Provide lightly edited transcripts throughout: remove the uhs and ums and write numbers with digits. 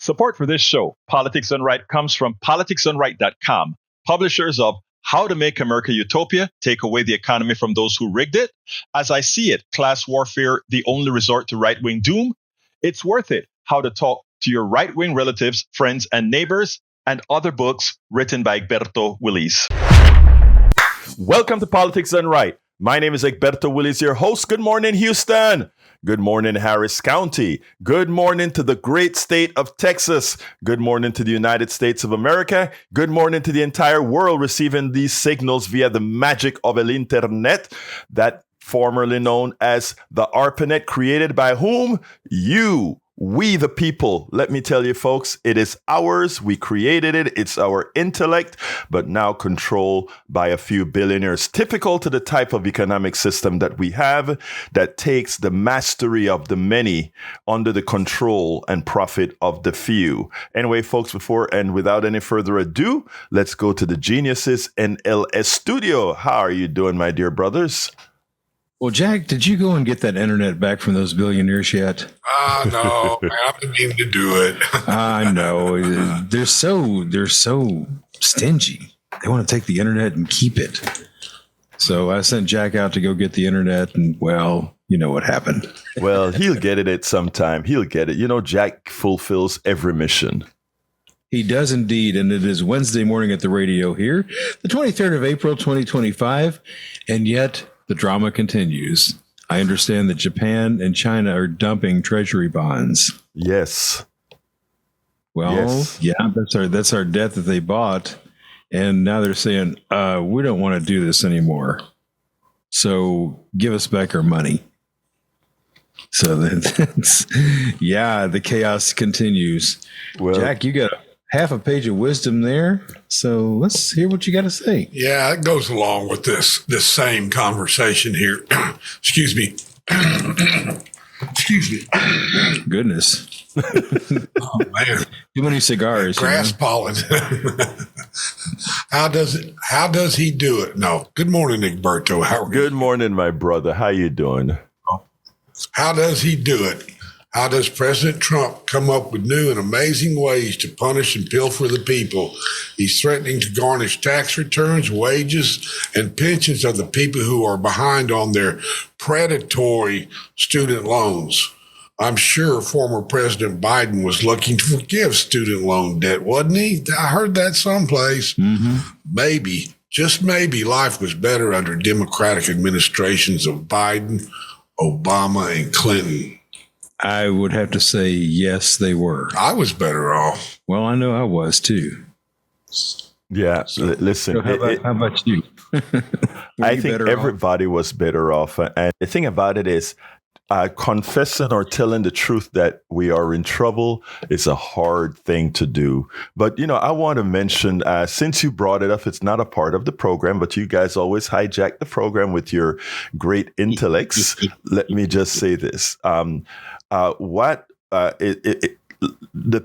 Support for this show, Politics Done Right, comes from politicsdoneright.com, publishers of How to Make America Utopia, Take Away the Economy from Those Who Rigged It, As I See It, Class Warfare, The Only Resort to Right-Wing Doom, It's Worth It, How to Talk to Your Right-Wing Relatives, Friends, and Neighbors, and other books written by Egberto, Willies. Welcome to Politics Done Right. My name is Egberto, Willies, your host. Good morning, Houston. Good morning, Harris County. Good morning to the great state of Texas. Good morning to the United States of America. Good morning to the entire world receiving these signals via the magic of el Internet, that formerly known as the ARPANET, created by whom? You. We the people. Let me tell you, folks, it is ours. We created it. It's our intellect, but now controlled by a few billionaires, typical to the type of economic system that we have that takes the mastery of the many under the control and profit of the few. Anyway, folks, before and without any further ado, let's go to the Geniuses NLS studio. How are you doing, my dear brothers? Well, Jack, did you go and get that internet back from those billionaires yet? No, man, I've been meaning to do it. I know. They're so stingy. They want to take the internet and keep it. So I sent Jack out to go get the internet, and, well, you know what happened. Well, he'll get it at some time. He'll get it. You know, Jack fulfills every mission. He does indeed, and it is Wednesday morning at the radio here, the 23rd of April, 2025, and yet the drama continues. I understand that Japan and China are dumping treasury bonds. Yes. Well, yes. Yeah, that's our debt that they bought. And now they're saying, we don't want to do this anymore. So give us back our money. So that's, yeah, the chaos continues. Well, Jack, you got half a page of wisdom there. So let's hear what you got to say. Yeah, it goes along with this same conversation here. Excuse me. Excuse me. Goodness. Oh, man. Too many cigars. Grass pollen. How does he do it? No. Good morning, Egberto. How are you? Good morning, my brother. How you doing? How does he do it? How does President Trump come up with new and amazing ways to punish and pilfer the people? He's threatening to garnish tax returns, wages, and pensions of the people who are behind on their predatory student loans. I'm sure former President Biden was looking to forgive student loan debt, wasn't he? I heard that someplace. Mm-hmm. Maybe, just maybe, life was better under Democratic administrations of Biden, Obama, and Clinton. I would have to say, yes, they were. I was better off. Well, I know I was too. Yeah, listen. So how about you? I think everybody was better off. And the thing about it is, confessing or telling the truth that we are in trouble is a hard thing to do. But, you know, I want to mention, since you brought it up, it's not a part of the program, but you guys always hijack the program with your great intellects. Let me just say this. The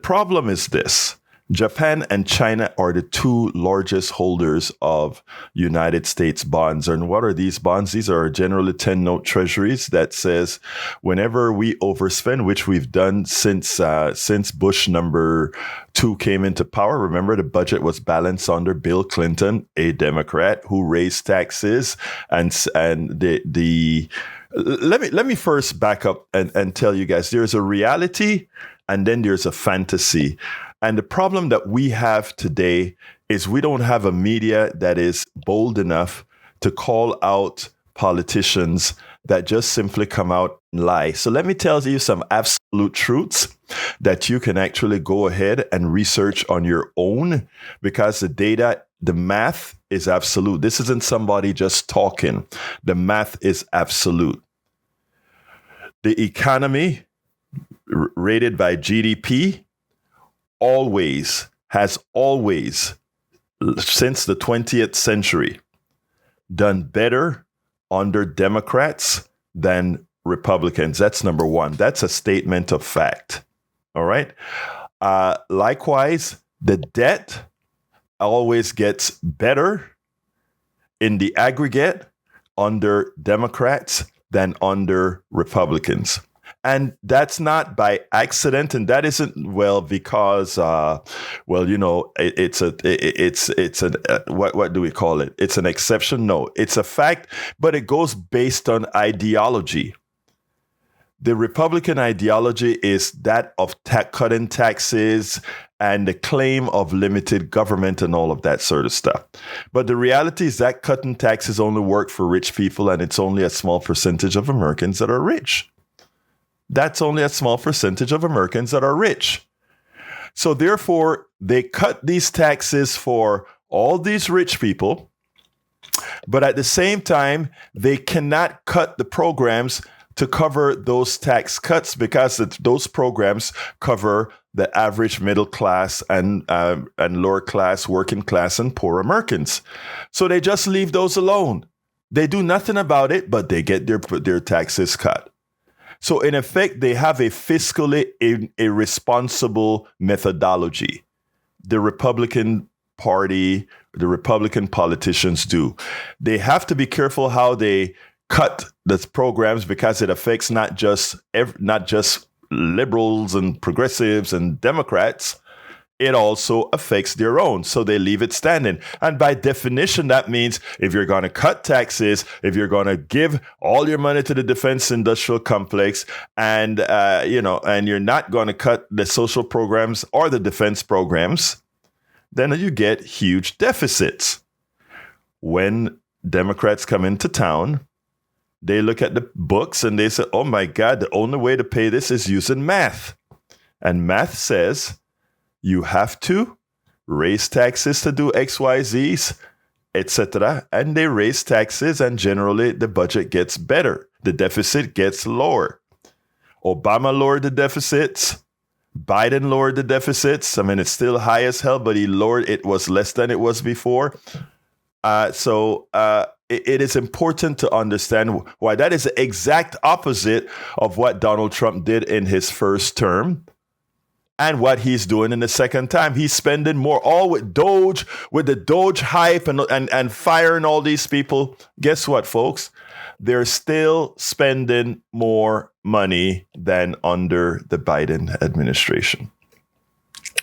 problem is this. Japan and China are the two largest holders of United States bonds. And what are these bonds? These are generally 10-note treasuries that says whenever we overspend, which we've done since Bush number 2 came into power. Remember, the budget was balanced under Bill Clinton, a Democrat who raised taxes let me first back up and tell you guys, there's a reality and then there's a fantasy. And the problem that we have today is we don't have a media that is bold enough to call out politicians that just simply come out and lie. So let me tell you some absolute truths that you can actually go ahead and research on your own, because the data, the math is absolute. This isn't somebody just talking. The math is absolute. The economy rated by GDP has always, since the 20th century, done better under Democrats than Republicans. That's number one. That's a statement of fact. All right. Likewise, the debt always gets better in the aggregate under Democrats than under Republicans. And that's not by accident, and that isn't because what do we call it? It's an exception. No, it's a fact, but it goes based on ideology. The Republican ideology is that of cutting taxes and the claim of limited government and all of that sort of stuff. But the reality is that cutting taxes only work for rich people, and it's only a small percentage of Americans that are rich. That's only a small percentage of Americans that are rich. So therefore, they cut these taxes for all these rich people, but at the same time, they cannot cut the programs to cover those tax cuts because those programs cover the average middle class and lower class, working class, and poor Americans. So they just leave those alone. They do nothing about it, but they get their taxes cut. So in effect, they have a fiscally irresponsible methodology. The Republican Party, the Republican politicians do. They have to be careful how they cut the programs because it affects not just liberals and progressives and Democrats. It also affects their own. So they leave it standing. And by definition, that means if you're going to cut taxes, if you're going to give all your money to the defense industrial complex and you're not going to cut the social programs or the defense programs, then you get huge deficits. When Democrats come into town, they look at the books and they say, oh my God, the only way to pay this is using math. And math says, you have to raise taxes to do X, Y, Z's, etc. And they raise taxes, and generally the budget gets better. The deficit gets lower. Obama lowered the deficits. Biden lowered the deficits. I mean, it's still high as hell, but he lowered it. Was less than it was before. It is important to understand why that is the exact opposite of what Donald Trump did in his first term. And what he's doing in the second time. He's spending more, all with Doge, with the Doge hype and firing all these people. Guess what, folks? They're still spending more money than under the Biden administration.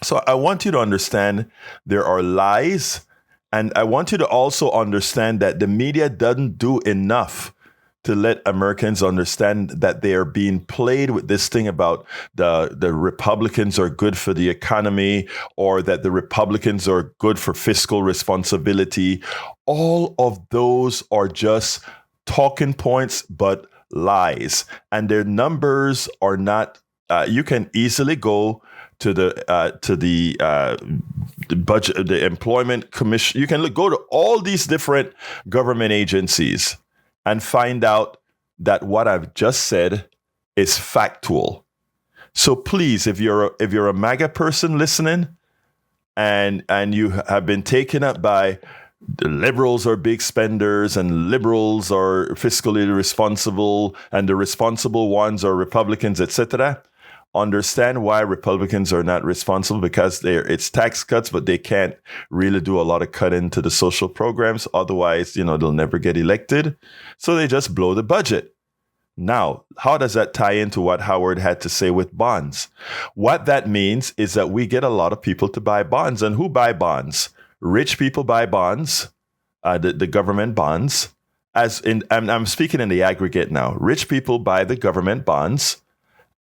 So I want you to understand there are lies. And I want you to also understand that the media doesn't do enough to let Americans understand that they are being played with this thing about the Republicans are good for the economy or that the Republicans are good for fiscal responsibility. All of those are just talking points, but lies. And their numbers are not, you can easily go to the budget, the employment commission. You can go to all these different government agencies and find out that what I've just said is factual. So please, if you're a MAGA person listening and you have been taken up by the liberals are big spenders and liberals are fiscally responsible and the responsible ones are Republicans, etc., understand why Republicans are not responsible, because it's tax cuts, but they can't really do a lot of cutting to the social programs. Otherwise, they'll never get elected. So they just blow the budget. Now, how does that tie into what Howard had to say with bonds? What that means is that we get a lot of people to buy bonds. And who buy bonds? Rich people buy bonds, the government bonds. I'm speaking in the aggregate now. Rich people buy the government bonds,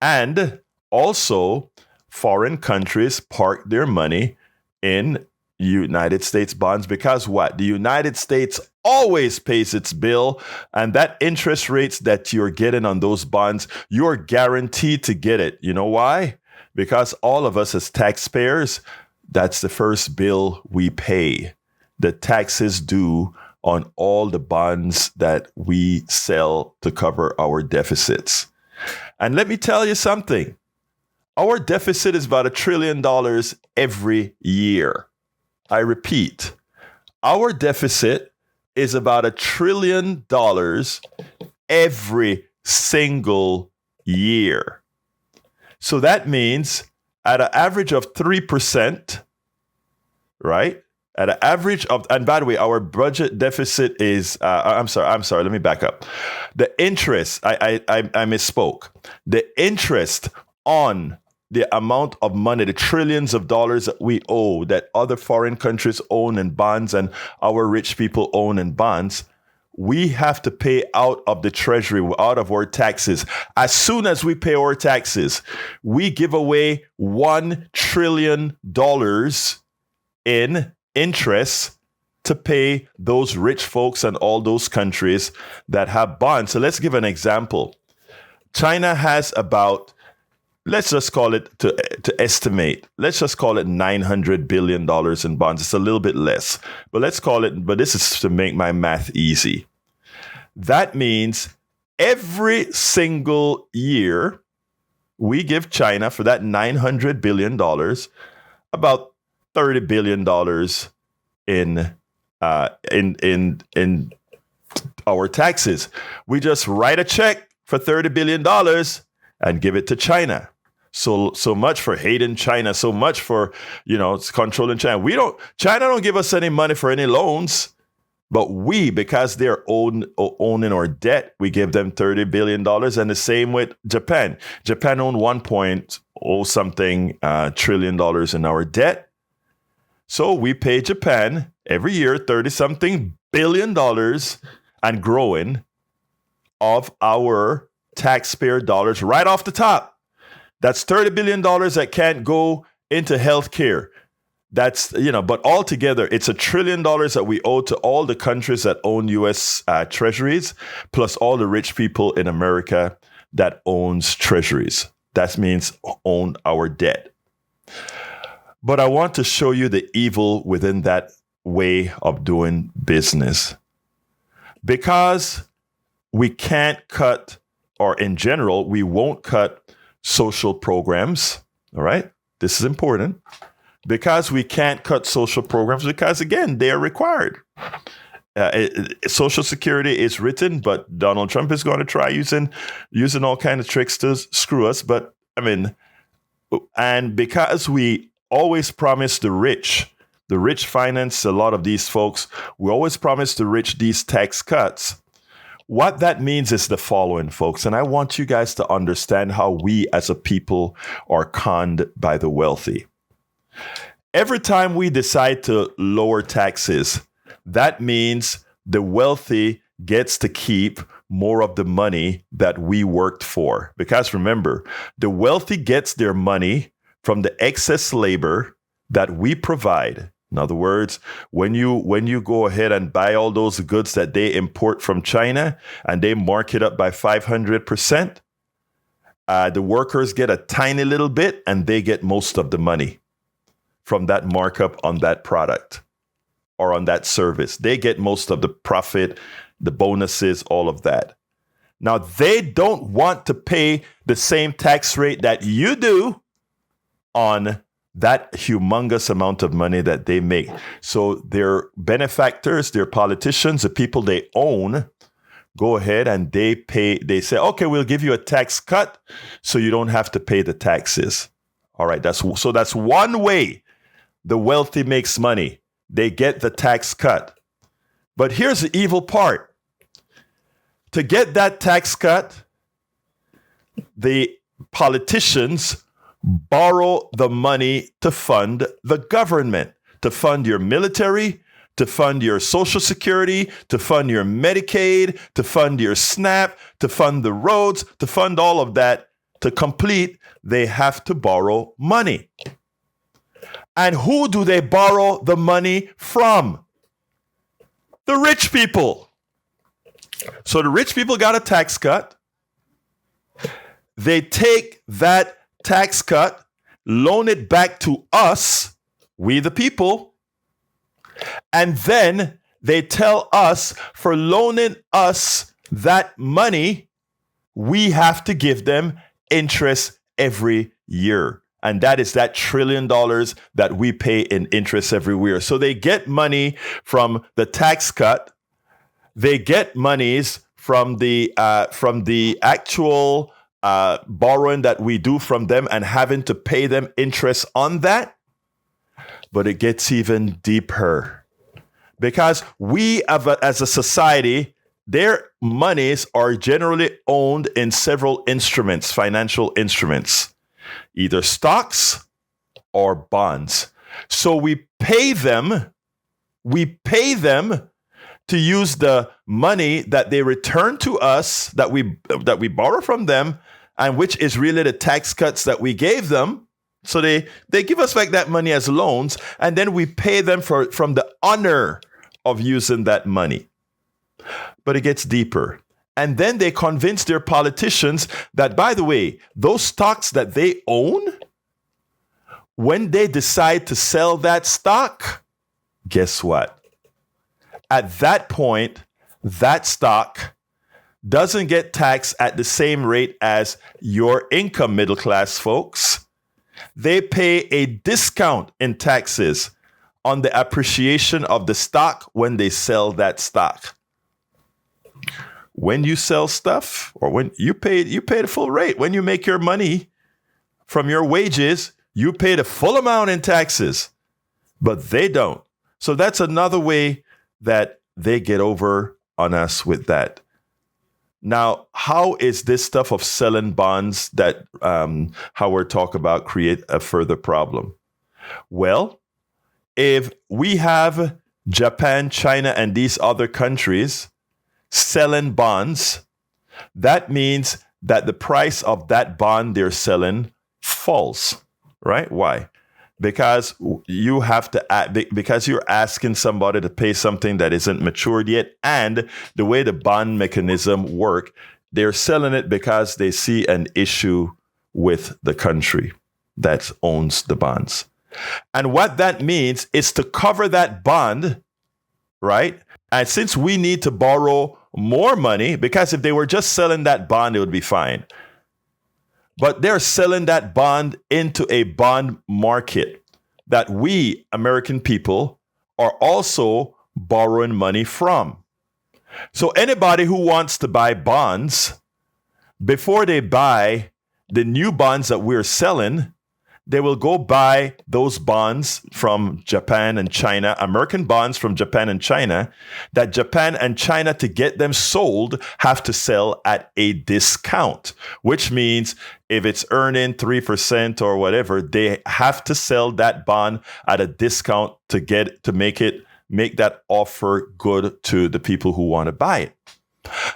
and also foreign countries park their money in United States bonds because what? The United States always pays its bill, and that interest rates that you're getting on those bonds, you're guaranteed to get it. You know why? Because all of us as taxpayers, that's the first bill we pay. The taxes due on all the bonds that we sell to cover our deficits. And let me tell you something. Our deficit is about $1 trillion every year. I repeat, our deficit is about $1 trillion every single year. So that means at an average of 3%, right? At an average of, and by the way, our budget deficit is, I'm sorry, let me back up. The interest, I misspoke. The interest on the amount of money, the trillions of dollars that we owe, that other foreign countries own in bonds and our rich people own in bonds, we have to pay out of the treasury, out of our taxes. As soon as we pay our taxes, we give away $1 trillion in interest to pay those rich folks and all those countries that have bonds. So let's give an example. China has about, let's just call it, to estimate, let's just call it $900 billion in bonds. It's a little bit less, but let's call it, but this is to make my math easy. That means every single year, we give China, for that $900 billion, about $30 billion in our taxes. We just write a check for $30 billion and give it to China. So much for hating China, so much for, controlling China. China don't give us any money for any loans, but we, because they're owning our debt, we give them $30 billion. And the same with Japan. Japan owned 1.0 something trillion dollars in our debt. So we pay Japan every year $30-something billion and growing of our taxpayer dollars right off the top. That's $30 billion that can't go into healthcare. That's, but altogether, it's $1 trillion that we owe to all the countries that own U.S. treasuries, plus all the rich people in America that owns treasuries. That means own our debt. But I want to show you the evil within that way of doing business. Because we can't cut, or in general, we won't cut social programs. All right? This is important. Because we can't cut social programs, because, again, they are required. Social Security is written, but Donald Trump is going to try using all kinds of tricks to screw us. But, and because we always promise the rich finance a lot of these folks. We always promise the rich these tax cuts. What that means is the following, folks, and I want you guys to understand how we as a people are conned by the wealthy. Every time we decide to lower taxes, that means the wealthy gets to keep more of the money that we worked for. Because remember, the wealthy gets their money from the excess labor that we provide. In other words, when you go ahead and buy all those goods that they import from China and they mark it up by 500%, the workers get a tiny little bit and they get most of the money from that markup on that product or on that service. They get most of the profit, the bonuses, all of that. Now, they don't want to pay the same tax rate that you do on that humongous amount of money that they make. So their benefactors, their politicians, the people they own, go ahead and they say, okay, we'll give you a tax cut so you don't have to pay the taxes. All right, that's one way the wealthy makes money. They get the tax cut. But here's the evil part. To get that tax cut, the politicians borrow the money to fund the government, to fund your military, to fund your Social Security, to fund your Medicaid, to fund your SNAP, to fund the roads, to fund all of that. To complete, they have to borrow money. And who do they borrow the money from? The rich people. So the rich people got a tax cut. They take that tax cut, loan it back to us, we the people, and then they tell us for loaning us that money, we have to give them interest every year. And that is that $1 trillion that we pay in interest every year. So they get money from the tax cut. They get monies from the actual borrowing that we do from them and having to pay them interest on that. But it gets even deeper. Because we, as a society, their monies are generally owned in several instruments, financial instruments, either stocks or bonds. So we pay them to use the money that they return to us, that we borrow from them, and which is really the tax cuts that we gave them. So they give us back that money as loans, and then we pay them from the honor of using that money. But it gets deeper. And then they convince their politicians that, by the way, those stocks that they own, when they decide to sell that stock, guess what? At that point, that stock doesn't get taxed at the same rate as your income, middle class folks. They pay a discount in taxes on the appreciation of the stock when they sell that stock. When you sell stuff, or when you pay the full rate. When you make your money from your wages, you pay the full amount in taxes, but they don't. So that's another way that they get over on us with that. Now, how is this stuff of selling bonds that Howard talked about create a further problem? Well, if we have Japan, China, and these other countries selling bonds, that means that the price of that bond they're selling falls, right? Why? Because you have to, because you're asking somebody to pay something that isn't matured yet, and the way the bond mechanism work, they're selling it because they see an issue with the country that owns the bonds. And what that means is to cover that bond, right? And since we need to borrow more money, because if they were just selling that bond, it would be fine. But they're selling that bond into a bond market that we, American people, are also borrowing money from. So anybody who wants to buy bonds, before they buy the new bonds that we're selling, they will go buy those bonds from Japan and China, American bonds from Japan and China, that Japan and China, to get them sold, have to sell at a discount, which means if it's earning 3% or whatever, they have to sell that bond at a discount to make that offer good to the people who want to buy it.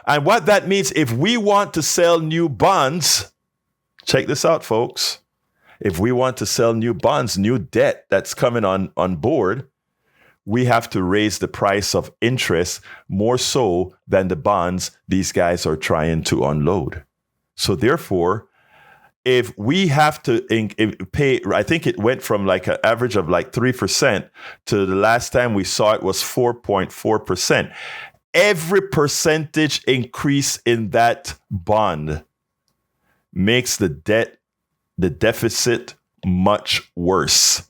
And what that means, if we want to sell new bonds, check this out, folks. If we want to sell new bonds, new debt that's coming on board, we have to raise the price of interest more so than the bonds these guys are trying to unload. So therefore, if we have to pay, I think it went from like an average of like 3% to the last time we saw it was 4.4%. Every percentage increase in that bond makes the deficit much worse,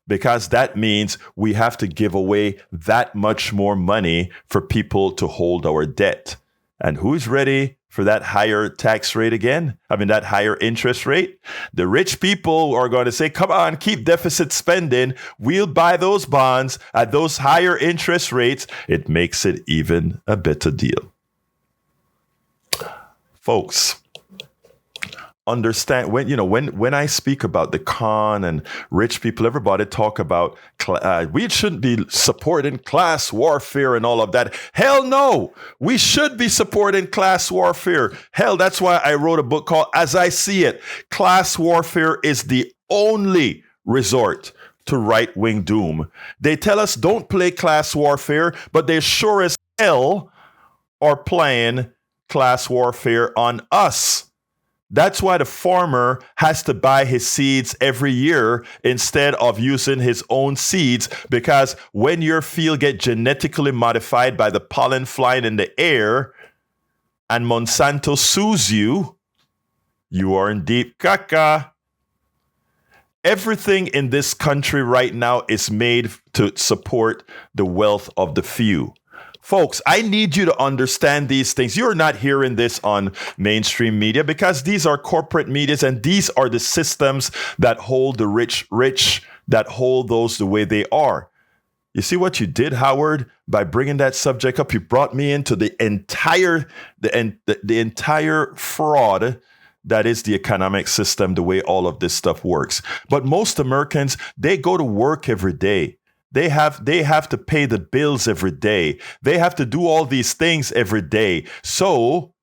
because that means we have to give away that much more money for people to hold our debt. And who's ready for that higher tax rate again? I mean, that higher interest rate? The rich people are going to say, come on, keep deficit spending. We'll buy those bonds at those higher interest rates. It makes it even a better deal. Folks, understand when I speak about the con and rich people, everybody talk about we shouldn't be supporting class warfare and all of that. Hell no, we should be supporting class warfare. Hell, that's why I wrote a book called As I See It. Class warfare is the only resort to right-wing doom. They tell us don't play class warfare, but they sure as hell are playing class warfare on us. That's why the farmer has to buy his seeds every year instead of using his own seeds, because when your field gets genetically modified by the pollen flying in the air and Monsanto sues you, you are in deep caca. Everything in this country right now is made to support the wealth of the few. Folks, I need you to understand these things. You're not hearing this on mainstream media because these are corporate medias, and these are the systems that hold the rich that hold those the way they are. You see what you did, Howard, by bringing that subject up? You brought me into the entire fraud that is the economic system, the way all of this stuff works. But most Americans, they go to work every day. They have to pay the bills every day. They have to do all these things every day. So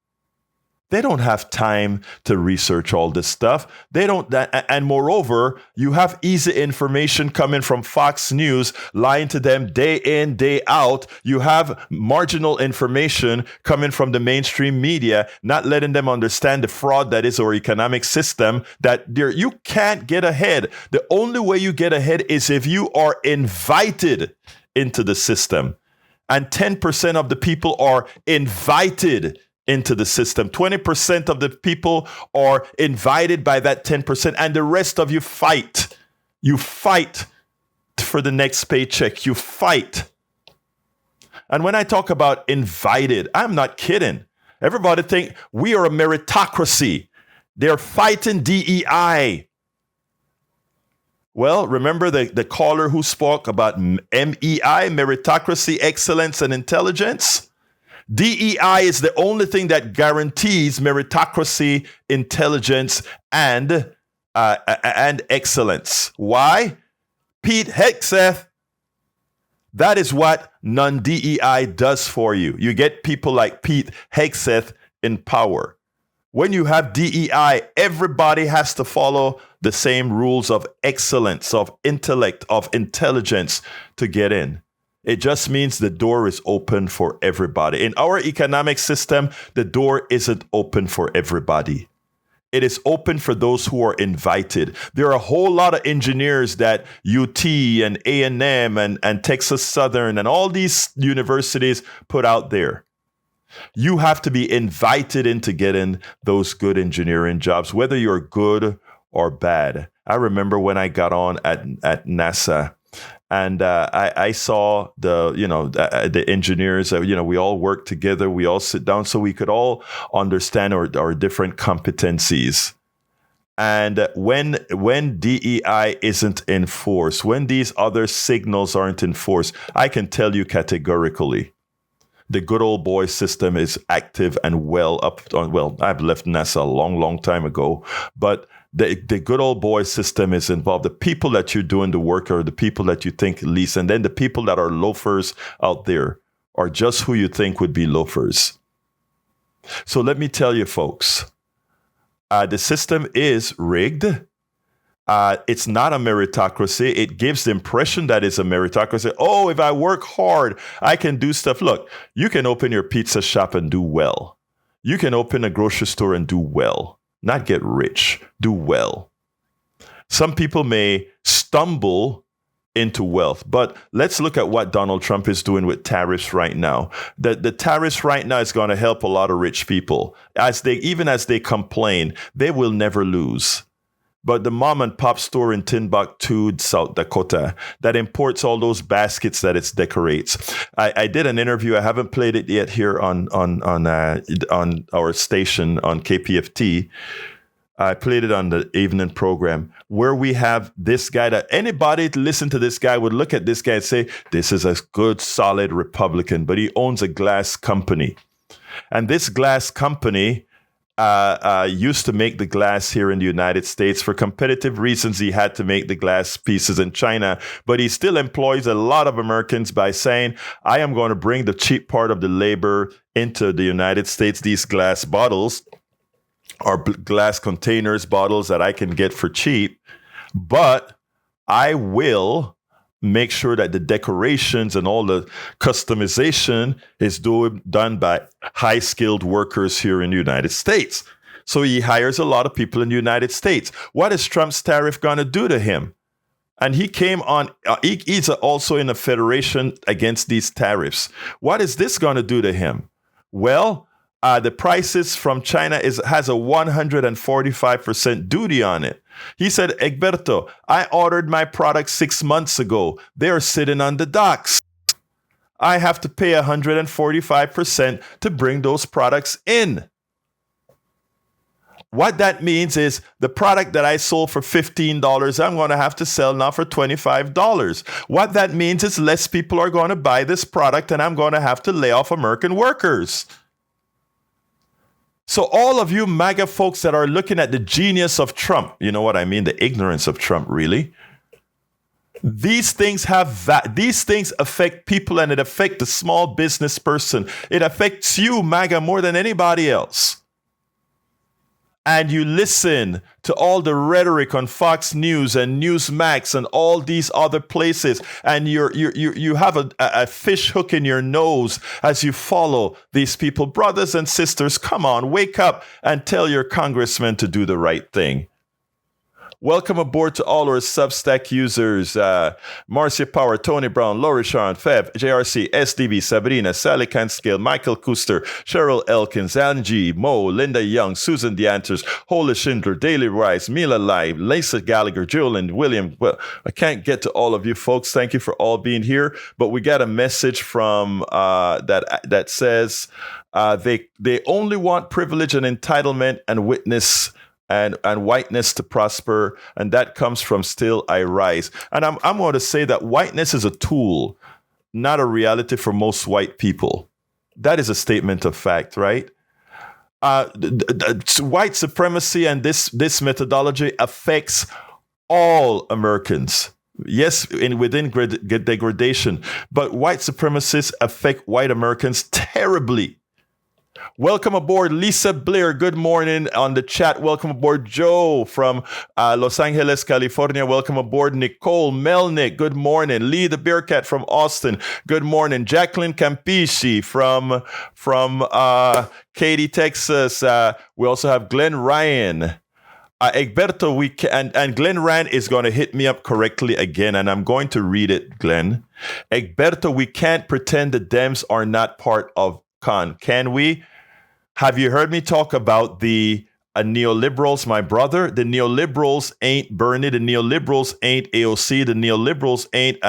they don't have time to research all this stuff. They don't, and moreover, you have easy information coming from Fox News, lying to them day in, day out. You have marginal information coming from the mainstream media, not letting them understand the fraud that is our economic system, that you can't get ahead. The only way you get ahead is if you are invited into the system. And 10% of the people are invited into the system. 20% of the people are invited by that 10%, and the rest of you fight. You fight for the next paycheck. You fight. And when I talk about invited, I'm not kidding. Everybody think we are a meritocracy. They're fighting DEI. Well, remember the caller who spoke about MEI, meritocracy, excellence, and intelligence? DEI is the only thing that guarantees meritocracy, intelligence, and excellence. Why? Pete Hegseth. That is what non-DEI does for you. You get people like Pete Hegseth in power. When you have DEI, everybody has to follow the same rules of excellence, of intellect, of intelligence to get in. It just means the door is open for everybody. In our economic system, the door isn't open for everybody. It is open for those who are invited. There are a whole lot of engineers that UT and A&M and Texas Southern and all these universities put out there. You have to be invited in to get in those good engineering jobs, whether you're good or bad. I remember when I got on at NASA. And I saw the engineers, we all work together. We all sit down so we could all understand our different competencies. And when DEI isn't enforced, when these other signals aren't enforced, I can tell you categorically, the good old boy system is active and I've left NASA a long, long time ago, but the good old boy system is involved. The people that you're doing the work are the people that you think least. And then the people that are loafers out there are just who you think would be loafers. So let me tell you, folks, the system is rigged. It's not a meritocracy. It gives the impression that it's a meritocracy. Oh, if I work hard, I can do stuff. Look, you can open your pizza shop and do well. You can open a grocery store and do well. Not get rich, do well. Some people may stumble into wealth, but let's look at what Donald Trump is doing with tariffs right now. The tariffs right now is going to help a lot of rich people. Even as they complain, they will never lose. But the mom and pop store in Timbuktu, South Dakota, that imports all those baskets that it decorates. I did an interview. I haven't played it yet here on our station on KPFT. I played it on the evening program where we have this guy that anybody to listen to this guy would look at this guy and say, this is a good, solid Republican, but he owns a glass company. And this glass company used to make the glass here in the United States. For competitive reasons, he had to make the glass pieces in China, but he still employs a lot of Americans by saying, I am going to bring the cheap part of the labor into the United States. These glass bottles are glass containers, bottles that I can get for cheap, but I will make sure that the decorations and all the customization is done by high-skilled workers here in the United States. So he hires a lot of people in the United States. What is Trump's tariff going to do to him? And he came on, he's also in a federation against these tariffs. What is this going to do to him? Well, the prices from China has a 145% duty on it. He said, Egberto, I ordered my product 6 months ago. They're sitting on the docks. I have to pay 145% to bring those products in. What that means is the product that I sold for $15, I'm going to have to sell now for $25. What that means is less people are going to buy this product, and I'm going to have to lay off American workers. So all of you MAGA folks that are looking at the genius of Trump, you know what I mean, the ignorance of Trump, really. These things these things affect people, and it affects the small business person. It affects you, MAGA, more than anybody else. And you listen to all the rhetoric on Fox News and Newsmax and all these other places, and you have a fish hook in your nose as you follow these people. Brothers and sisters, come on, wake up and tell your congressman to do the right thing. Welcome aboard to all our Substack users. Marcia Power, Tony Brown, Laurie Sharon, Fev, JRC, SDB, Sabrina, Sally Canscale, Michael Kuster, Cheryl Elkins, Angie, Mo, Linda Young, Susan DeAnters, Hola Schindler, Daily Rice, Mila Live, Lisa Gallagher, Julian, William. Well, I can't get to all of you folks. Thank you for all being here. But we got a message from that says they only want privilege and entitlement and witness and whiteness to prosper, and that comes from Still I Rise. And I'm going to say that whiteness is a tool, not a reality for most white people. That is a statement of fact, right? White supremacy and this methodology affects all Americans. Yes, within degradation, but white supremacists affect white Americans terribly. Welcome aboard, Lisa Blair. Good morning on the chat. Welcome aboard, Joe from Los Angeles, California. Welcome aboard, Nicole Melnick. Good morning. Lee the Bearcat from Austin. Good morning. Jacqueline Campici from Katy, Texas. We also have Glenn Ryan. Egberto, and Glenn Ryan is going to hit me up correctly again, and I'm going to read it, Glenn. Egberto, we can't pretend the Dems are not part of Con, can we? Have you heard me talk about the neoliberals, my brother? The neoliberals ain't Bernie. The neoliberals ain't AOC. The neoliberals ain't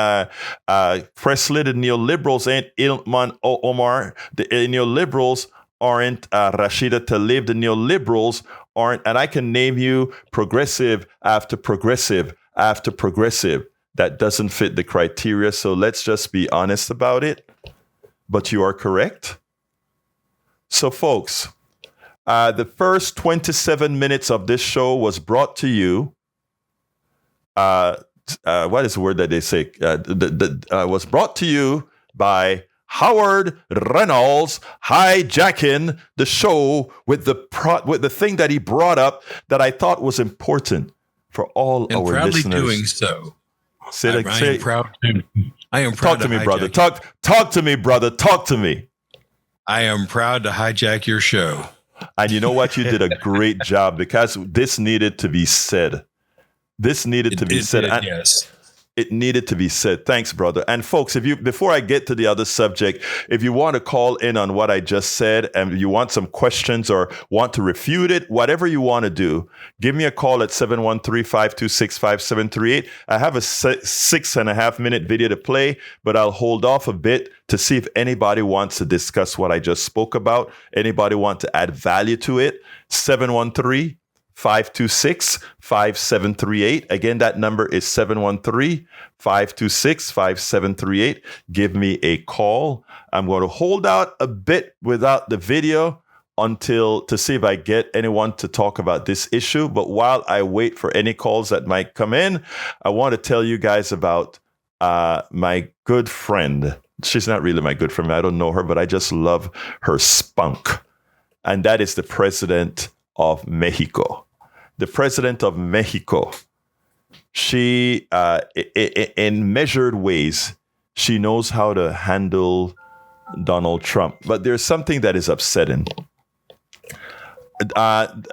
Presley. The neoliberals ain't Ilhan Omar. The neoliberals aren't Rashida Tlaib. The neoliberals aren't, and I can name you progressive after progressive after progressive. That doesn't fit the criteria, so let's just be honest about it. But you are correct. So, folks, the first 27 minutes of this show was brought to you. What is the word that they say? Was brought to you by Howard Reynolds hijacking the show with the thing that he brought up that I thought was important for all and our proudly listeners. Doing so. I am proud. I am proud. Talk to me, brother. Talk to me, brother. Talk to me. I am proud to hijack your show. And you know what? You did a great job because this needed to be said. This needed to be said. Yes. It needed to be said. Thanks, brother. And folks, before I get to the other subject, if you want to call in on what I just said and you want some questions or want to refute it, whatever you want to do, give me a call at 713-526-5738. I have a 6.5 minute video to play, but I'll hold off a bit to see if anybody wants to discuss what I just spoke about. Anybody want to add value to it? 713-526-5738. Again, that number is 713-526-5738. Give me a call. I'm going to hold out a bit without the video to see if I get anyone to talk about this issue. But while I wait for any calls that might come in, I want to tell you guys about my good friend. She's not really my good friend. I don't know her, but I just love her spunk. And that is the president of Mexico. The president of Mexico. She, in measured ways, she knows how to handle Donald Trump. But there's something that is upsetting. Kristi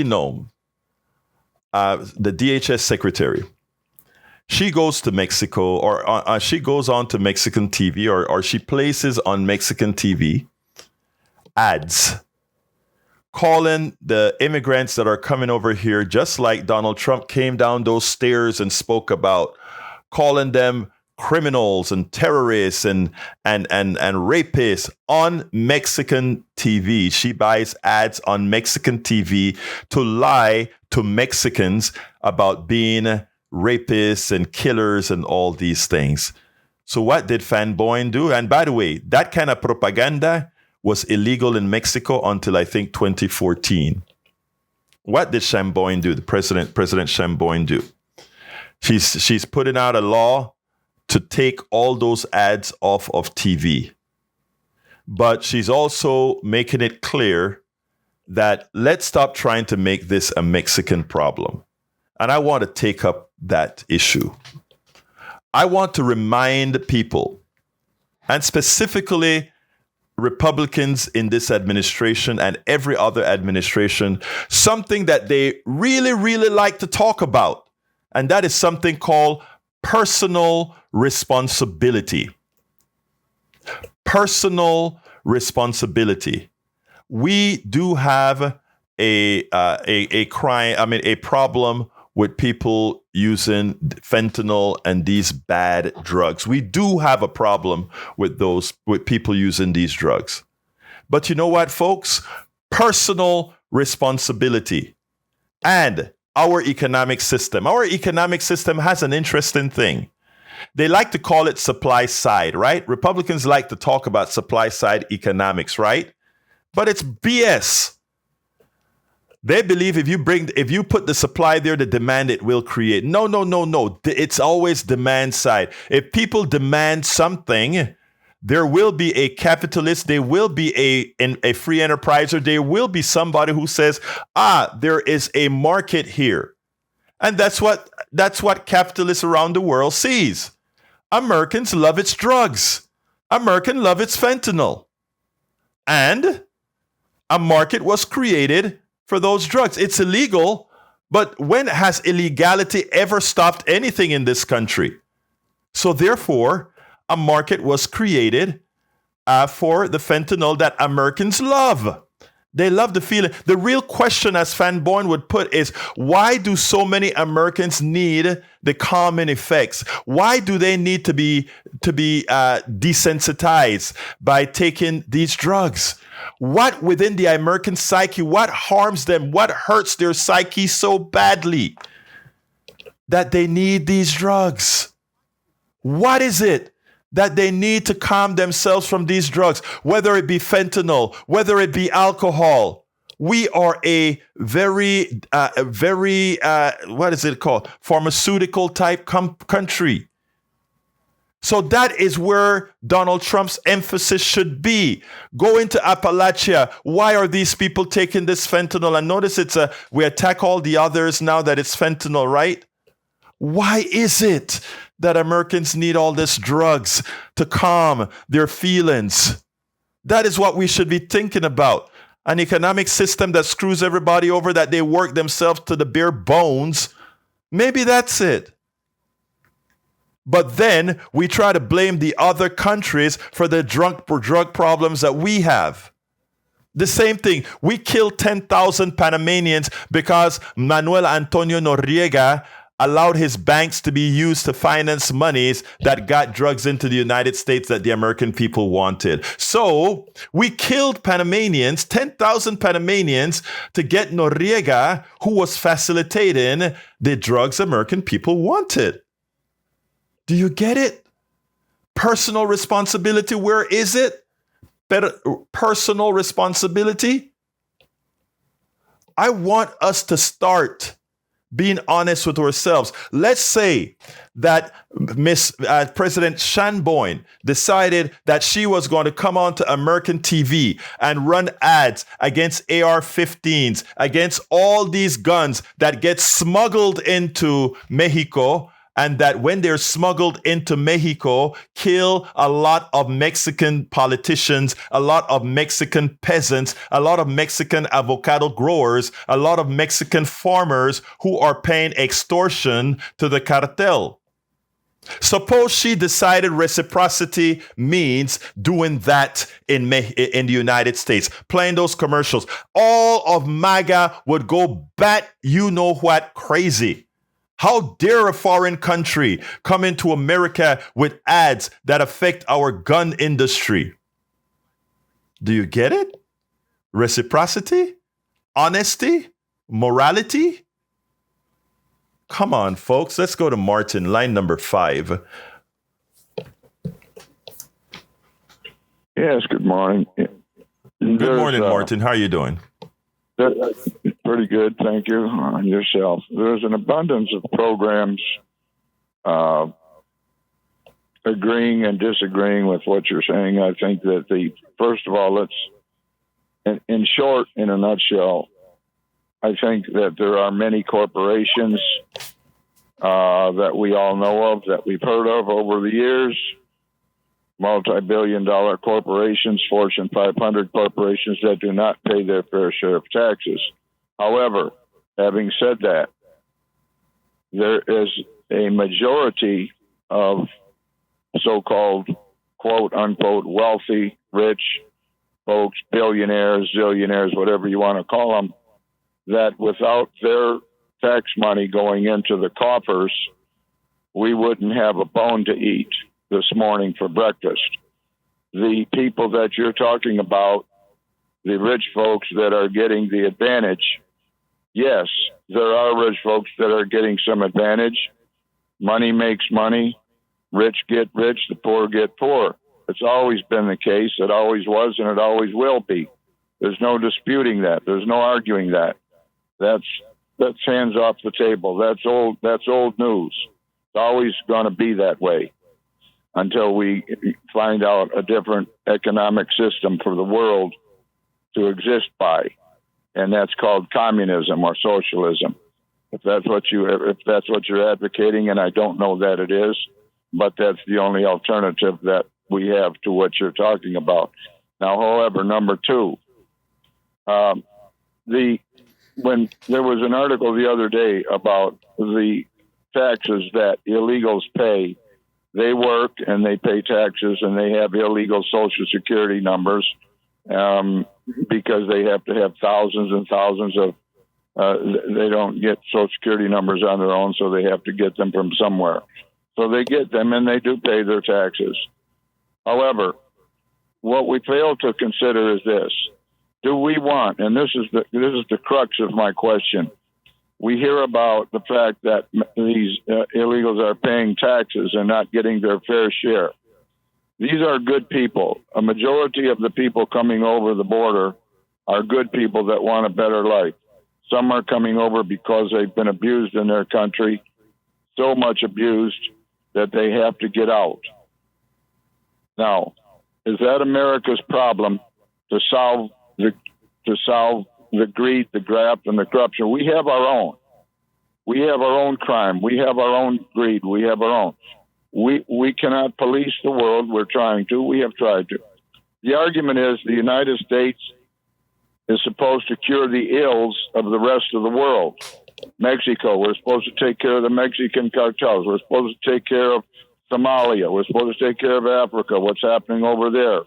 Noem, the DHS secretary, she goes to Mexico, or she goes on to Mexican TV, or she places on Mexican TV ads calling the immigrants that are coming over here, just like Donald Trump came down those stairs and spoke about, calling them criminals and terrorists and rapists on Mexican TV. She buys ads on Mexican TV to lie to Mexicans about being rapists and killers and all these things. So what did Fanboyne do? And by the way, that kind of propaganda was illegal in Mexico until I think 2014. What did Shamboyne do? President Shamboyne do? She's putting out a law to take all those ads off of TV. But she's also making it clear that let's stop trying to make this a Mexican problem. And I want to take up that issue. I want to remind people, and specifically Republicans in this administration and every other administration, something that they really, really like to talk about. And that is something called personal responsibility. Personal responsibility. We do have a problem with people using fentanyl and these bad drugs. We do have a problem with people using these drugs. But you know what, folks? Personal responsibility and our economic system. Our economic system has an interesting thing. They like to call it supply side, right? Republicans like to talk about supply side economics, right? But it's BS. They believe if you put the supply there, the demand it will create. No. It's always demand side. If people demand something, there will be a capitalist, there will be a free enterpriser, there will be somebody who says, there is a market here. And that's what capitalists around the world sees. Americans love its drugs. Americans love its fentanyl. And a market was created for those drugs. It's illegal, but when has illegality ever stopped anything in this country? So therefore, a market was created for the fentanyl that Americans love. They love the feeling. The real question, as Fanboyne would put, is why do so many Americans need the calming effects? Why do they need to be desensitized by taking these drugs? What within the American psyche, what harms them, what hurts their psyche so badly that they need these drugs? What is it that they need to calm themselves from these drugs, whether it be fentanyl, whether it be alcohol? We are a very, what is it called? Pharmaceutical type country. So that is where Donald Trump's emphasis should be. Go into Appalachia. Why are these people taking this fentanyl? And notice we attack all the others now that it's fentanyl, right? Why is it that Americans need all these drugs to calm their feelings? That is what we should be thinking about. An economic system that screws everybody over, that they work themselves to the bare bones. Maybe that's it. But then we try to blame the other countries for the drug problems that we have. The same thing. We killed 10,000 Panamanians because Manuel Antonio Noriega allowed his banks to be used to finance monies that got drugs into the United States that the American people wanted. So we killed Panamanians, 10,000 Panamanians, to get Noriega, who was facilitating the drugs American people wanted. Do you get it? Personal responsibility, where is it? Personal responsibility? I want us to start being honest with ourselves. Let's say that President Shamboyne decided that she was going to come on to American TV and run ads against AR-15s, against all these guns that get smuggled into Mexico, and that when they're smuggled into Mexico, kill a lot of Mexican politicians, a lot of Mexican peasants, a lot of Mexican avocado growers, a lot of Mexican farmers who are paying extortion to the cartel. Suppose she decided reciprocity means doing that in the United States, playing those commercials. All of MAGA would go bat, you know what, crazy. How dare a foreign country come into America with ads that affect our gun industry? Do you get it? Reciprocity? Honesty? Morality? Come on, folks. Let's go to Martin, line number 5. Yes, good morning. Good morning, Martin. How are you doing? Pretty good, thank you. And yourself. There's an abundance of programs agreeing and disagreeing with what you're saying. I think that first of all, in short, in a nutshell, I think that there are many corporations that we all know of, that we've heard of over the years, multi-billion-dollar corporations, Fortune 500 corporations that do not pay their fair share of taxes. However, having said that, there is a majority of so-called quote-unquote wealthy, rich folks, billionaires, zillionaires, whatever you want to call them, that without their tax money going into the coffers, we wouldn't have a bone to eat this morning for breakfast. The people that you're talking about, the rich folks that are getting the advantage, yes, there are rich folks that are getting some advantage. Money makes money. Rich get rich, the poor get poor. It's always been the case. It always was, and it always will be. There's no disputing that. There's no arguing that. That's hands off the table. That's old news. It's always going to be that way until we find out a different economic system for the world to exist by, and that's called communism or socialism. If that's what you're advocating, and I don't know that it is, but that's the only alternative that we have to what you're talking about. Now, however, number 2, when there was an article the other day about the taxes that illegals pay. They work and they pay taxes and they have illegal Social Security numbers because they have to have thousands and thousands of, they don't get Social Security numbers on their own, so they have to get them from somewhere. So they get them and they do pay their taxes. However, what we fail to consider is this. Do we want, and this is the crux of my question, we hear about the fact that these illegals are paying taxes and not getting their fair share. These are good people. A majority of the people coming over the border are good people that want a better life. Some are coming over because they've been abused in their country, so much abused that they have to get out. Now, is that America's problem to solve the greed, the graft, and the corruption? We have our own. We have our own crime. We have our own greed. We have our own. We cannot police the world. We're trying to. We have tried to. The argument is the United States is supposed to cure the ills of the rest of the world. Mexico, we're supposed to take care of the Mexican cartels. We're supposed to take care of Somalia. We're supposed to take care of Africa, what's happening over there.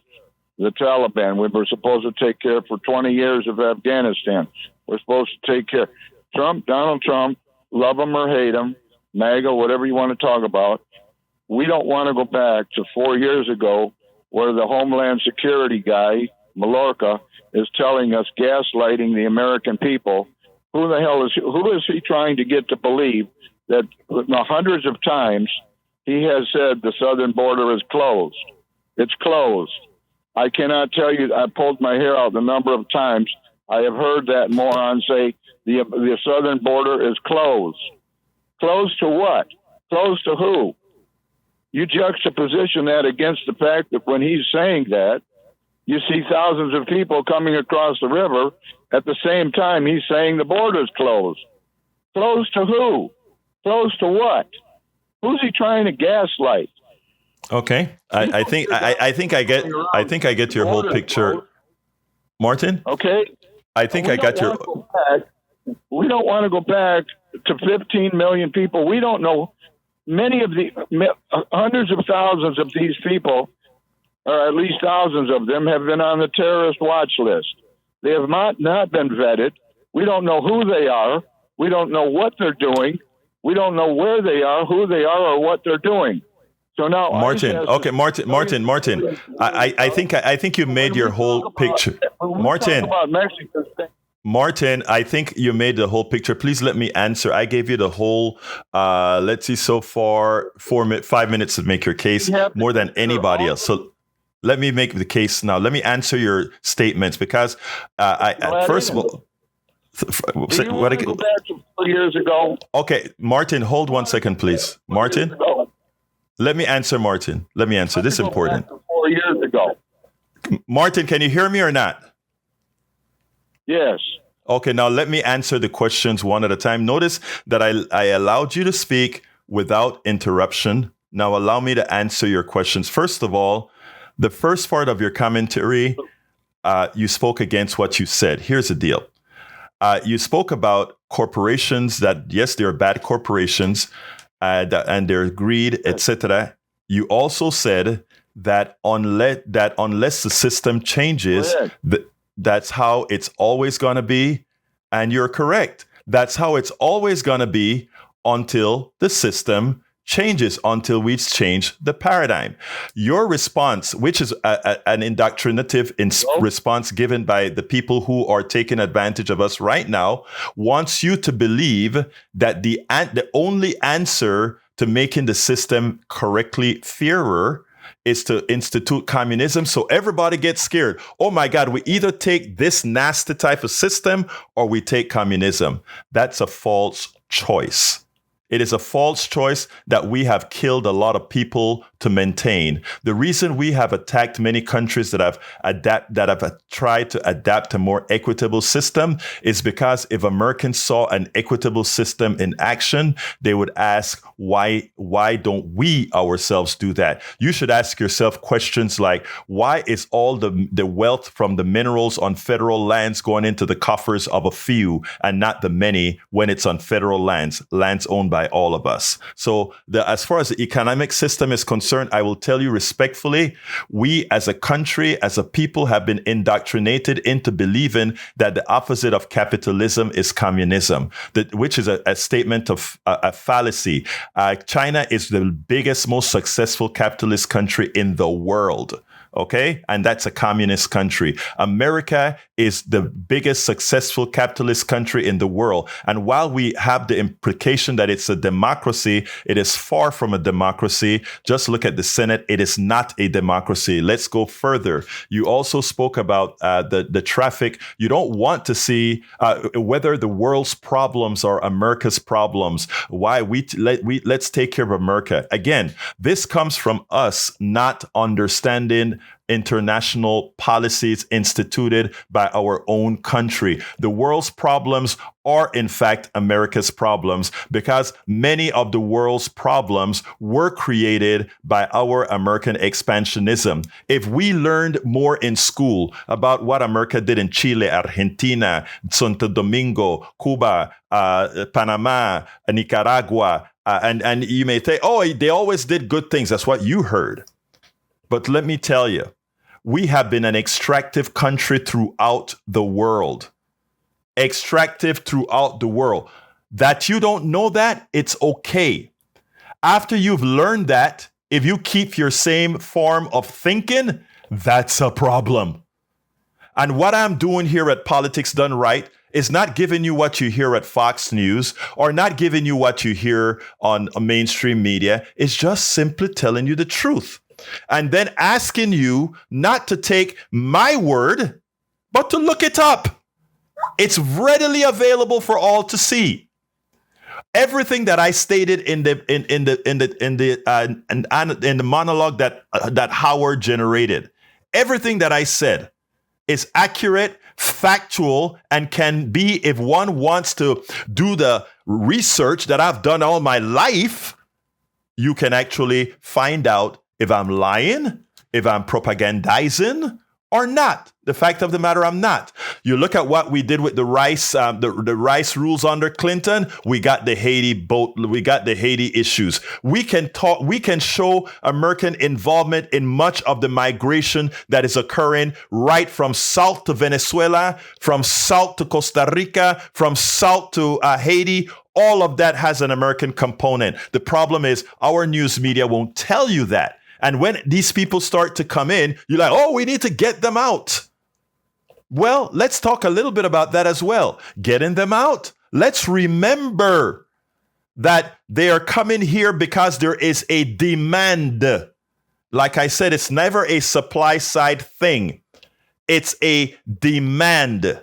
The Taliban, we were supposed to take care for 20 years of Afghanistan. We're supposed to take care. Donald Trump, love him or hate him, MAGA, whatever you want to talk about, we don't want to go back to 4 years ago where the Homeland Security guy, Mallorca, is telling us, gaslighting the American people. Who is he trying to get to believe that hundreds of times he has said the southern border is closed? It's closed. I cannot tell you, I pulled my hair out the number of times I have heard that moron say the southern border is closed. Closed to what? Closed to who? You juxtaposition that against the fact that when he's saying that, you see thousands of people coming across the river. At the same time, he's saying the border's closed. Closed to who? Closed to what? Who's he trying to gaslight? Okay, I think I get your whole picture, Martin. Okay, I think I got your. We don't want to go back to 15 million people. We don't know. Many of the hundreds of thousands of these people, or at least thousands of them, have been on the terrorist watch list. They have not been vetted. We don't know who they are. We don't know what they're doing. We don't know where they are, who they are, or what they're doing. So now, Martin. Okay, Martin. I think you made your whole picture. Martin, I think you made the whole picture. Please let me answer. I gave you the whole, let's see, so far, 5 minutes to make your case, more than anybody else. So let me make the case now. Let me answer your statements because, first of all, go back to 4 years ago. Okay, Martin, hold 1 second, please. Martin, let me answer, Martin. Let me answer. This is important. 4 years ago. Martin, can you hear me or not? Yes. Okay, now let me answer the questions one at a time. Notice that I allowed you to speak without interruption. Now allow me to answer your questions. First of all, the first part of your commentary, you spoke against what you said. Here's the deal. You spoke about corporations that, yes, they're bad corporations and they're greed, etc. You also said that unless the system changes, that's how it's always going to be. And you're correct. That's how it's always going to be until the system changes, until we change the paradigm. Your response, which is an indoctrinative response given by the people who are taking advantage of us right now, wants you to believe that the only answer to making the system correctly fairer is to institute communism. So everybody gets scared. Oh my God, we either take this nasty type of system or we take communism. That's a false choice. It is a false choice that we have killed a lot of people to maintain. The reason we have attacked many countries that have tried to adapt a more equitable system is because if Americans saw an equitable system in action, they would ask, why don't we ourselves do that? You should ask yourself questions like, why is all the wealth from the minerals on federal lands going into the coffers of a few and not the many when it's on federal lands owned by all of us? So as far as the economic system is concerned, I will tell you respectfully, we as a country, as a people, have been indoctrinated into believing that the opposite of capitalism is communism, which is a statement of a fallacy. China is the biggest, most successful capitalist country in the world. Okay. And that's a communist country. America is the biggest successful capitalist country in the world. And while we have the implication that it's a democracy, it is far from a democracy. Just look at the Senate. It is not a democracy. Let's go further. You also spoke about the traffic. You don't want to see whether the world's problems are America's problems. Why let's take care of America. Again, this comes from us not understanding international policies instituted by our own country. The world's problems are, in fact, America's problems because many of the world's problems were created by our American expansionism. If we learned more in school about what America did in Chile, Argentina, Santo Domingo, Cuba, Panama, Nicaragua, and you may say, oh, they always did good things. That's what you heard. But let me tell you, we have been an extractive country throughout the world. Extractive throughout the world. That you don't know that, it's okay. After you've learned that, if you keep your same form of thinking, that's a problem. And what I'm doing here at Politics Done Right is not giving you what you hear at Fox News or not giving you what you hear on mainstream media. It's just simply telling you the truth. And then asking you not to take my word, but to look it up. It's readily available for all to see. Everything that I stated in the monologue that Howard generated, everything that I said is accurate, factual, and can be, if one wants to do the research that I've done all my life, you can actually find out if I'm lying, if I'm propagandizing or not. The fact of the matter, I'm not. You look at what we did with the rice, the rice rules under Clinton. We got the Haiti we got the Haiti issues. We can show American involvement in much of the migration that is occurring right from south to Venezuela, from south to Costa Rica, from south to Haiti. All of that has an American component. The problem is our news media won't tell you that. And when these people start to come in, you're like, oh, we need to get them out. Well, let's talk a little bit about that as well. Getting them out. Let's remember that they are coming here because there is a demand. Like I said, it's never a supply side thing. It's a demand.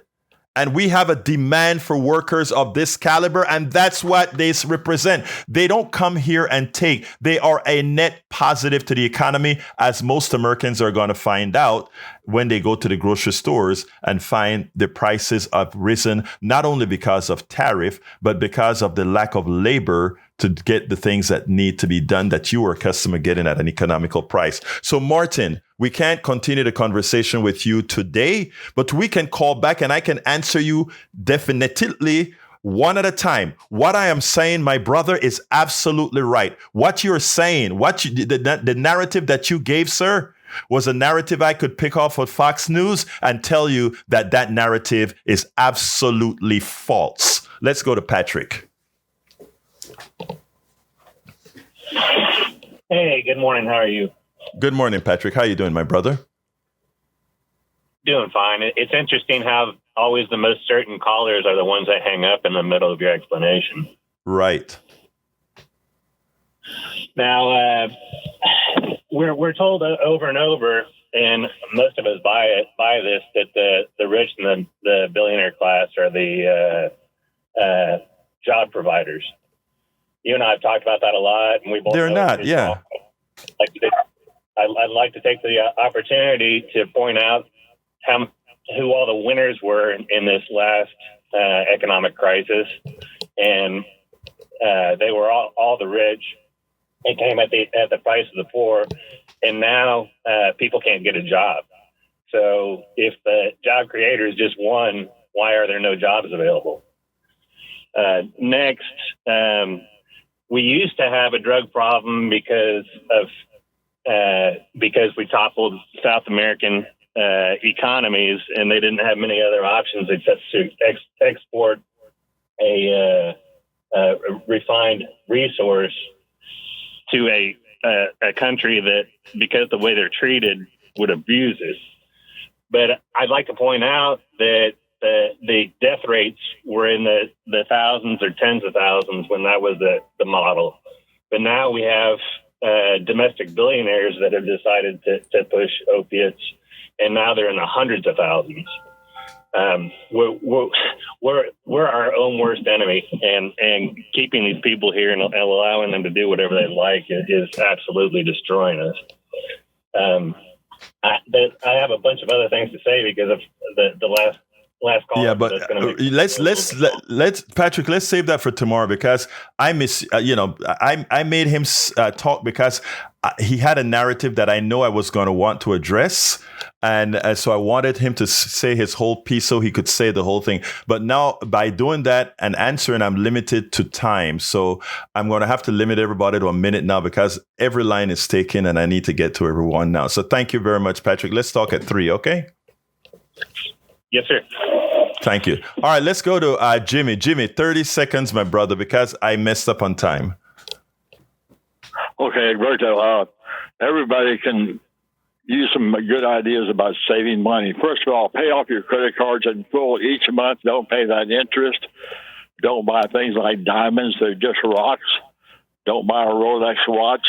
And we have a demand for workers of this caliber, and that's what they represent. They don't come here and take. They are a net positive to the economy, as most Americans are going to find out when they go to the grocery stores and find the prices have risen, not only because of tariff, but because of the lack of labor to get the things that need to be done that you are accustomed to getting at an economical price. So, Martin, we can't continue the conversation with you today, but we can call back and I can answer you definitively one at a time. What I am saying, my brother, is absolutely right. What you're saying, the narrative that you gave, sir, was a narrative I could pick off of Fox News and tell you that that narrative is absolutely false. Let's go to Patrick. Hey, good morning. How are you? Good morning, Patrick. How you doing, my brother? Doing fine. It's interesting how always the most certain callers are the ones that hang up in the middle of your explanation. Right. Now, we're told over and over, and most of us buy this, that the rich and the billionaire class are the job providers. You and I have talked about that a lot, and we both. They're not, yeah. I'd like to take the opportunity to point out who all the winners were in this last economic crisis, and they were all the rich. It came at the price of the poor, and now people can't get a job. So if the job creators just won, why are there no jobs available? Next, we used to have a drug problem because we toppled South American economies, and they didn't have many other options except to export a refined resource to a country that, because the way they're treated, would abuse it. But I'd like to point out that the death rates were in the thousands or tens of thousands when that was the model. But now we have domestic billionaires that have decided to push opiates, and now they're in the hundreds of thousands. We're our own worst enemy, and keeping these people here and allowing them to do whatever they like is absolutely destroying us. I have a bunch of other things to say because of the last call. Yeah, but let's Patrick, let's save that for tomorrow, because I made him talk because he had a narrative that I know I was going to want to address. And so I wanted him to say his whole piece so he could say the whole thing. But now by doing that and answering, I'm limited to time. So I'm going to have to limit everybody to a minute now because every line is taken and I need to get to everyone now. So thank you very much, Patrick. Let's talk at 3, okay? Yes, sir. Thank you. All right, let's go to Jimmy. Jimmy, 30 seconds, my brother, because I messed up on time. Okay, Egberto, everybody can use some good ideas about saving money. First of all, pay off your credit cards in full each month. Don't pay that interest. Don't buy things like diamonds. They're just rocks. Don't buy a Rolex watch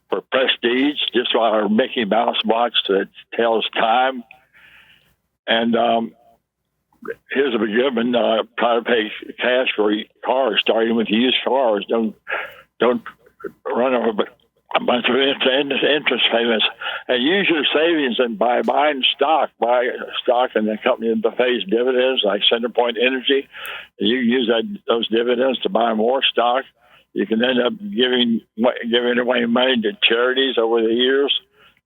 for prestige. Just buy a Mickey Mouse watch that tells time. And here's a good one. Try to pay cash for cars, starting with used cars. Don't run over a bunch of interest payments, and use your savings and by buying stock. Buy stock in the company that pays dividends, like Centerpoint Energy. You can use those dividends to buy more stock. You can end up giving away money to charities over the years,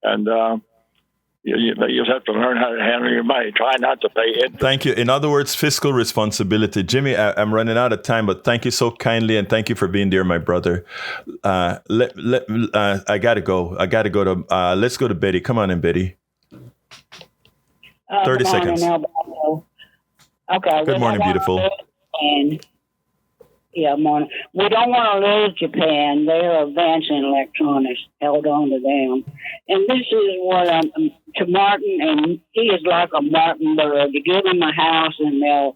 and you just have to learn how to handle your money. Try not to pay interest. Thank you. In other words, fiscal responsibility. Jimmy, I'm running out of time, but thank you so kindly, and thank you for being there, my brother. I gotta go. Let's go to Betty. Come on in, Betty. 30 seconds. Okay. Good morning, beautiful. And Yeah, morning. We don't want to lose Japan. They're advancing electronics. Held on to them. And this is what I'm to Martin, and he is like a Martin bird. You give them a house, and they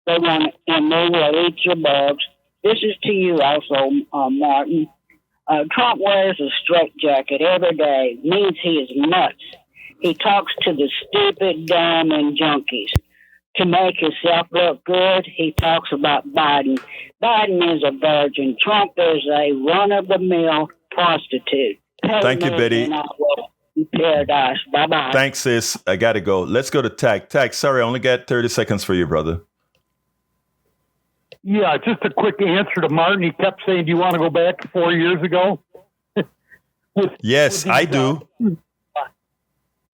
will eat your bugs. This is to you also, Martin. Trump wears a straitjacket every day. Means he is nuts. He talks to the stupid, dumb, and junkies. To make himself look good, he talks about Biden. Biden is a virgin. Trump is a run-of-the-mill prostitute. Thank you, Betty. Paradise. Bye-bye. Thanks, sis. I got to go. Let's go to Tag. Tag, sorry, I only got 30 seconds for you, brother. Yeah, just a quick answer to Martin. He kept saying, do you want to go back to 4 years ago? Yes, I do.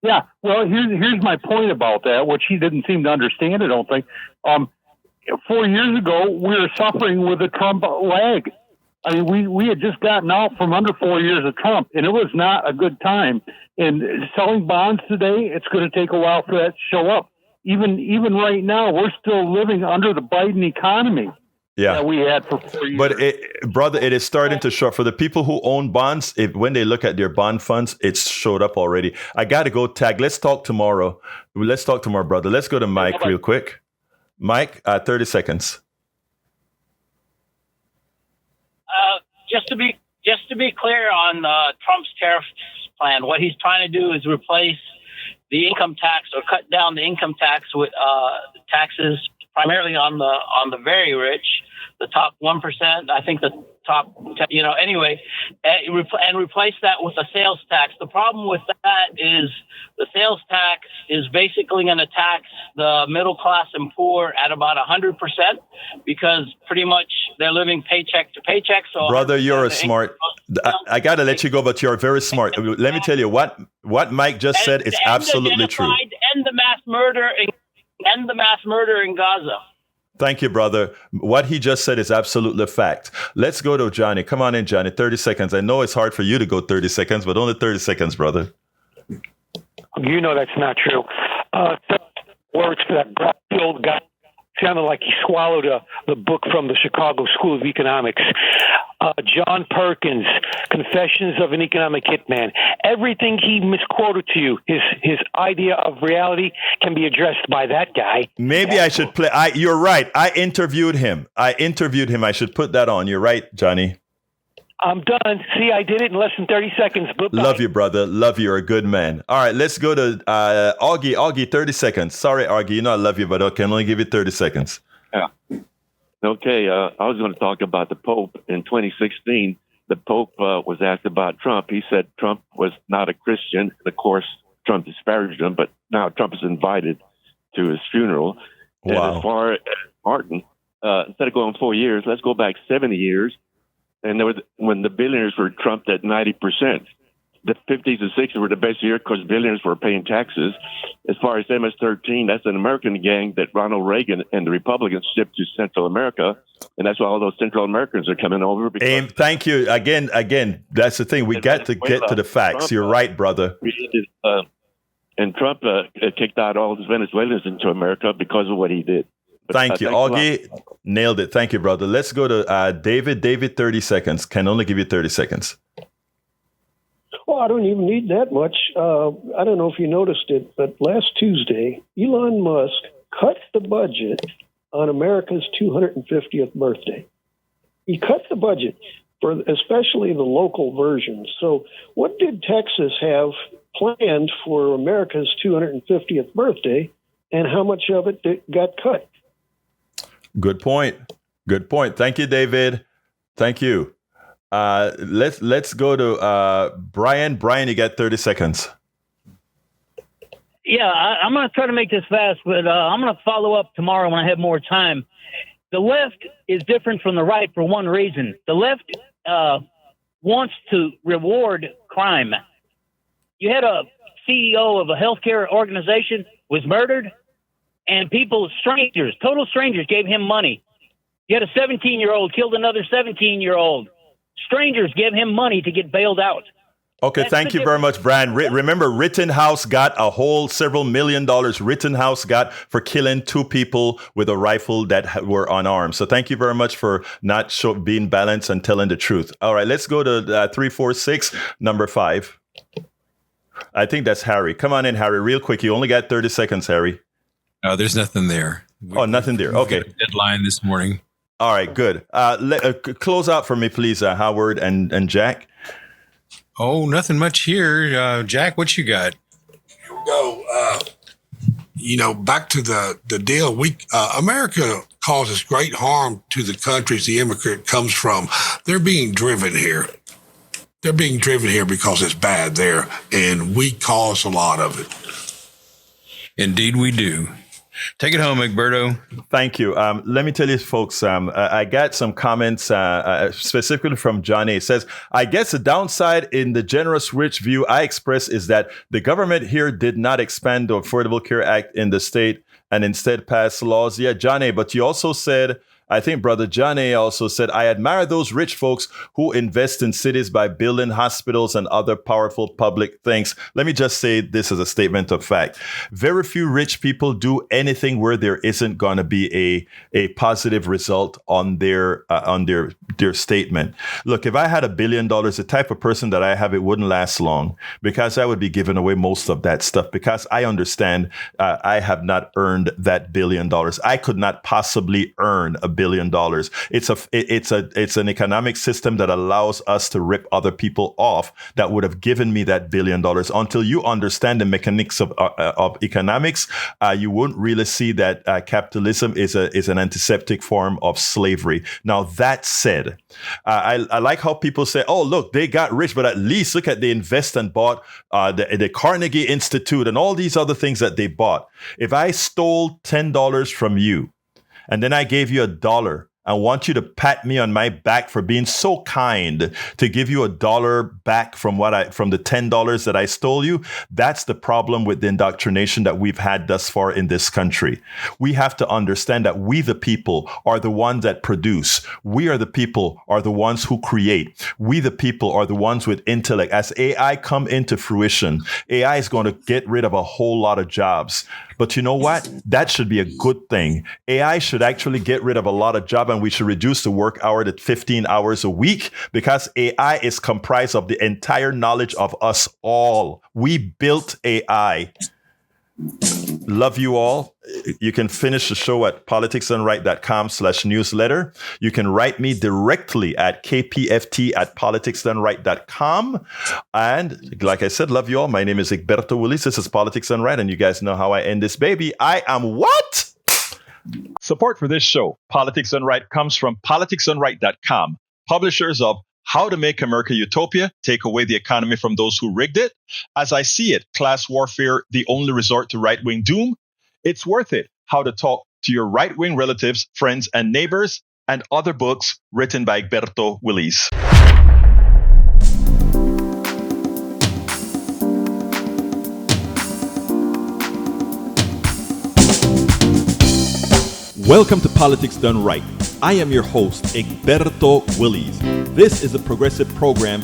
Yeah, well, here's my point about that, which he didn't seem to understand, I don't think. 4 years ago, we were suffering with a Trump lag. I mean, we had just gotten out from under 4 years of Trump, and it was not a good time. And selling bonds today, it's going to take a while for that to show up. Even right now, we're still living under the Biden economy. Yeah, that we had for 4 years. But brother, it is starting to show up for the people who own bonds. When they look at their bond funds, it's showed up already. I got to go, Tag. Let's talk tomorrow. Let's talk tomorrow, brother. Let's go to Mike real quick. Mike, 30 seconds. Just to be clear on Trump's tariff plan, what he's trying to do is replace the income tax or cut down the income tax with taxes primarily on the very rich, the top 1%. I think the top, anyway, and replace that with a sales tax. The problem with that is the sales tax is basically going to tax the middle class and poor at about 100% because pretty much they're living paycheck to paycheck. So, brother, you're a smart. I got to let you go, but you're very smart. Let me tell you what Mike just said is absolutely true. End the mass murder in Gaza. Thank you, brother. What he just said is absolutely a fact. Let's go to Johnny. Come on in, Johnny. 30 seconds. I know it's hard for you to go 30 seconds, but only 30 seconds, brother. You know that's not true. Words for that grumpy old guy. Sounded like he swallowed the book from the Chicago School of Economics. John Perkins, Confessions of an Economic Hitman. Everything he misquoted to you, his idea of reality can be addressed by that guy. Maybe I should play. You're right. I interviewed him. I should put that on. You're right, Johnny. I'm done. See, I did it in less than 30 seconds. Bye-bye. Love you, brother. Love you. You're a good man. All right, let's go to Augie. Augie, 30 seconds. Sorry, Augie. You know I love you, but I can only give you 30 seconds. Yeah. Okay, I was going to talk about the Pope. In 2016, the Pope was asked about Trump. He said Trump was not a Christian. And of course, Trump disparaged him, but now Trump is invited to his funeral. Wow. And as far as Martin, instead of going 4 years, let's go back 70 years. And there was when the billionaires were trumped at 90%. The 50s and 60s were the best year because billionaires were paying taxes. As far as MS-13, that's an American gang that Ronald Reagan and the Republicans shipped to Central America. And that's why all those Central Americans are coming over. Thank you. Again, that's the thing. We got to get to the facts. Trump, You're right, brother. And Trump kicked out all the Venezuelans into America because of what he did. Thank you. Augie nailed it. Thank you, brother. Let's go to David. David, 30 seconds. Can only give you 30 seconds. Well, I don't even need that much. I don't know if you noticed it, but last Tuesday, Elon Musk cut the budget on America's 250th birthday. He cut the budget for especially the local versions. So what did Texas have planned for America's 250th birthday, and how much of it got cut? Good point. Good point. Thank you, David. Thank you. Let's go to Brian. Brian, you got 30 seconds. Yeah, I'm going to try to make this fast, but I'm going to follow up tomorrow when I have more time. The left is different from the right for one reason. The left wants to reward crime. You had a CEO of a healthcare organization was murdered, and strangers, total strangers, gave him money. You had a 17-year-old killed another 17-year-old. Strangers gave him money to get bailed out. Okay, thank you very much, Brian. Remember, Rittenhouse got a whole several $1 million. Rittenhouse got for killing 2 people with a rifle that were unarmed. So thank you very much for not being balanced and telling the truth. All right, let's go to 346, number 5. I think that's Harry. Come on in, Harry, real quick. You only got 30 seconds, Harry. Oh, there's nothing there. Nothing there. Okay. Deadline this morning. All right, good. Close out for me, please, Howard and Jack. Oh, nothing much here. Jack, what you got? Here we go. Back to the deal. America causes great harm to the countries the immigrant comes from. They're being driven here. They're being driven here because it's bad there, and we cause a lot of it. Indeed, we do. Take it home, Egberto. Thank you. Let me tell you, folks, I got some comments specifically from John A. It says, I guess the downside in the generous rich view I express is that the government here did not expand the Affordable Care Act in the state and instead passed laws. Yeah, John A., but you also said, I think Brother John A. also said, I admire those rich folks who invest in cities by building hospitals and other powerful public things. Let me just say this as a statement of fact. Very few rich people do anything where there isn't going to be a positive result on their statement. Look, if I had $1 billion, the type of person that I have, it wouldn't last long because I would be giving away most of that stuff because I understand I have not earned that $1 billion. I could not possibly earn $1 billion. It's an economic system that allows us to rip other people off that would have given me that $1 billion. Until you understand the mechanics of economics, you won't really see that capitalism is an antiseptic form of slavery. Now, that said, I like how people say, oh, look, they got rich, but at least look at they invest and bought the Carnegie Institute and all these other things that they bought. If I stole $10 from you, and then I gave you $1, I want you to pat me on my back for being so kind to give you $1 back from the $10 that I stole you. That's the problem with the indoctrination that we've had thus far in this country. We have to understand that we, the people, are the ones that produce. We are the people, are the ones who create. We, the people, are the ones with intellect. As AI come into fruition, AI is going to get rid of a whole lot of jobs. But you know what? That should be a good thing. AI should actually get rid of a lot of jobs, and we should reduce the work hour to 15 hours a week because AI is comprised of the entire knowledge of us all. We built AI. Love you all. You can finish the show at politicsdoneright.com/newsletter. You can write me directly at kpft@politicsdoneright.com. And like I said, love you all. My name is Egberto Willies. This is Politics Done Right. And you guys know how I end this baby. I am what? Support for this show, Politics Done Right, comes from politicsdoneright.com, publishers of How to Make America Utopia, Take Away the Economy from Those Who Rigged It. As I See It, Class Warfare, The Only Resort to Right-Wing Doom. It's Worth It, How to Talk to Your Right-Wing Relatives, Friends, and Neighbors, and other books written by Egberto Willies. Welcome to Politics Done Right. I am your host, Egberto Willies. This is a progressive program